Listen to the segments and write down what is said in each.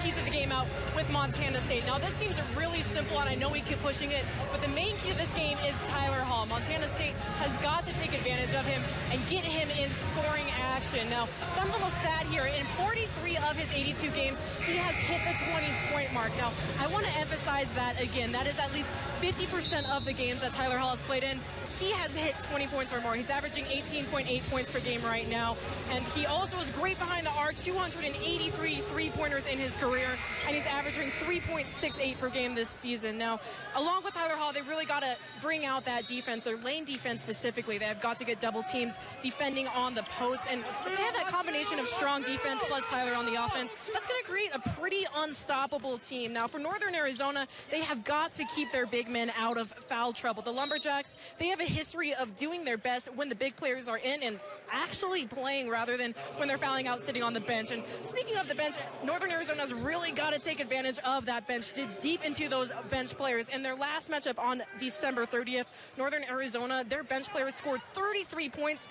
keys of the game out with Montana State. Now, this seems really simple, and I know we keep pushing it, but the main key of this game is Tyler Hall. Montana State has got to take advantage of him and get him in scoring action. Now, fun little stat here, in 43 of his 82 games, he has hit the 20-point mark. Now, I want to emphasize that again. That is at least 50% of the games that Tyler Hall has played in. He has hit 20 points or more. He's averaging 18.8 points per game right now. And he also is great behind the arc, 283 three-pointers in his career, and he's averaging 3.68 per game this season. Now, along with Tyler Hall, they really got to bring out that defense, their lane defense specifically. They have got to get double teams defending on the post. And if they have that combination of strong defense plus Tyler on the offense, that's going to create a pretty unstoppable team. Now, for Northern Arizona, they have got to keep their big men out of foul trouble. The Lumberjacks, they have a history of doing their best when the big players are in and actually playing rather than when they're fouling out sitting on the bench. And speaking of the bench, Northern Arizona's really got to take advantage of that bench, deep into those bench players. In their last matchup on December 30th, Northern Arizona, their bench players scored 33 points.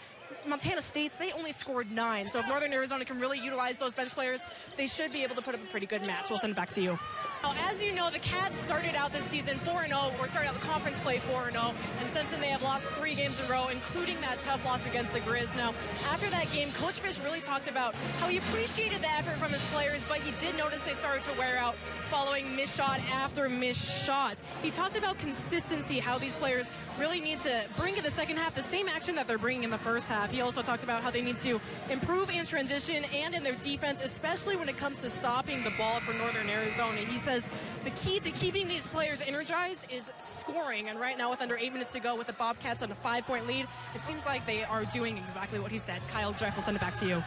Montana State's, they only scored 9. So if Northern Arizona can really utilize those bench players, they should be able to put up a pretty good match. We'll send it back to you. Now, as you know, the Cats started out this season 4-0, or started out the conference play 4-0, and since then they have lost 3 games in a row, including that tough loss against the Grizz. Now, after that game, Coach Fish really talked about how he appreciated the effort from his players, but he did notice they started to wear out following missed shot after missed shot. He talked about consistency, how these players really need to bring in the second half the same action that they're bringing in the first half. He also talked about how they need to improve in transition and in their defense, especially when it comes to stopping the ball for Northern Arizona. He says the key to keeping these players energized is scoring, and right now with under 8 minutes to go with the Bobcats on a 5-point lead, it seems like they are doing exactly what he said. Kyle Jeff, will send it back to you.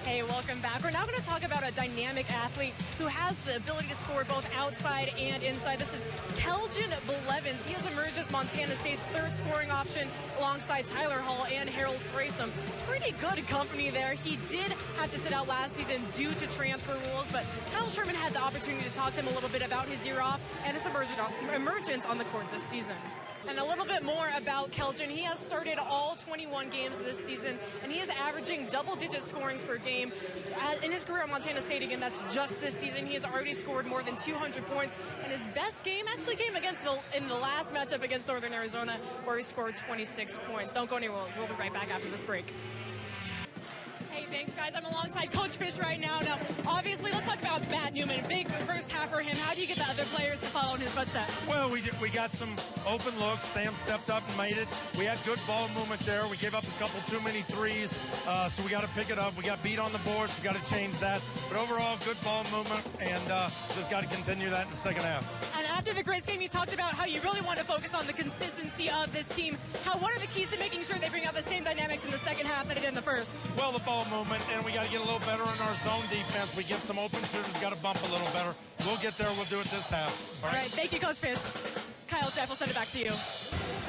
Hey, welcome back. We're now going to talk about a dynamic athlete who has the ability to score both outside and inside. This is Kelvin Blevins. He has emerged as Montana State's third scoring option alongside Tyler Hall and Harold Fraysom. Pretty good company there. He did have to sit out last season due to transfer rules, but Kyle Sherman had the opportunity to talk to him a little bit about his year off and his emergence on the court this season. And a little bit more about Kelvin. He has started all 21 games this season, and he is averaging double-digit scorings per game. In his career at Montana State, again, that's just this season, he has already scored more than 200 points. And his best game actually came in the last matchup against Northern Arizona, where he scored 26 points. Don't go anywhere. We'll be right back after this break. Hey, thanks, guys. I'm alongside Coach Fish right now. Now, obviously, let's talk about Matt Newman. Big first half for him. How do you get the other players to follow in his footsteps? Well, we got some open looks. Sam stepped up and made it. We had good ball movement there. We gave up a couple too many threes, so we got to pick it up. We got beat on the boards. We got to change that. But overall, good ball movement, and just got to continue that in the second half. And after the Grizz game, you talked about how you really want to focus on the consistency of this team. What are the keys to making sure they bring out the same dynamics in the second half that it did in the first? Well, the ball movement, and we got to get a little better in our zone defense. We get some open shooters, got to bump a little better. We'll get there. We'll do it this half. All right. Thank you, Coach Fish. Kyle Jeff, will send it back to you.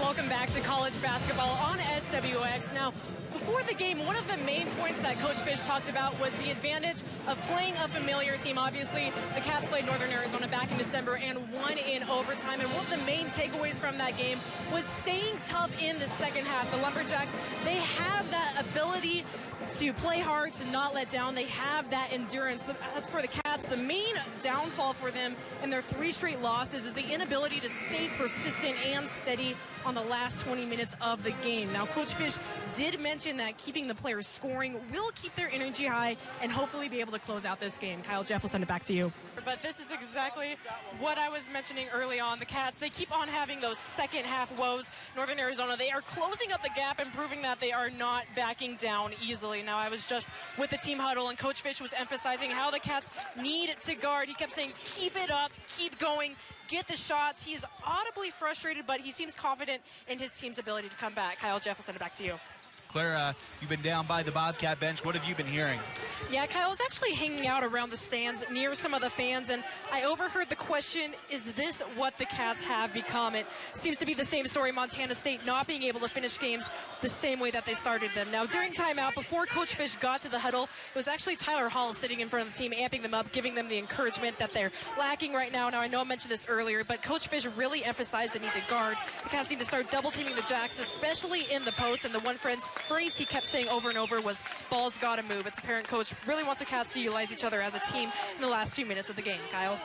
Welcome back to college basketball on SWX. Now, before the game, one of the main points that Coach Fish talked about was the advantage of playing a familiar team. Obviously, the Cats played Northern Arizona back in December and won in overtime. And one of the main takeaways from that game was staying tough in the second half. The Lumberjacks, they have that ability to play hard, to not let down. They have that endurance. That's for the Cats. The main downfall for them in their 3 straight losses is the inability to stay persistent and steady on the last 20 minutes of the game. Now, Coach Fish did mention that keeping the players scoring will keep their energy high and hopefully be able to close out this game. Kyle Jeff, will send it back to you. But this is exactly what I was mentioning early on. The Cats, they keep on having those second half woes. Northern Arizona, they are closing up the gap and proving that they are not backing down easily. Now, I was just with the team huddle, and Coach Fish was emphasizing how the Cats need to guard. He kept saying, keep it up, keep going, get the shots. He is audibly frustrated, but he seems confident in his team's ability to come back. Kyle Jeff, will send it back to you. Claire, you've been down by the Bobcat bench. What have you been hearing? Yeah, Kyle was actually hanging out around the stands near some of the fans, and I overheard the question, is this what the Cats have become? It seems to be the same story, Montana State not being able to finish games the same way that they started them. Now, during timeout, before Coach Fish got to the huddle, it was actually Tyler Hall sitting in front of the team, amping them up, giving them the encouragement that they're lacking right now. Now, I know I mentioned this earlier, but Coach Fish really emphasized the need to guard. The Cats need to start double-teaming the Jacks, especially in the post, and the one friends phrase he kept saying over and over was, ball's got to move. It's apparent coach really wants the Cats to utilize each other as a team in the last 2 minutes of the game. Kyle?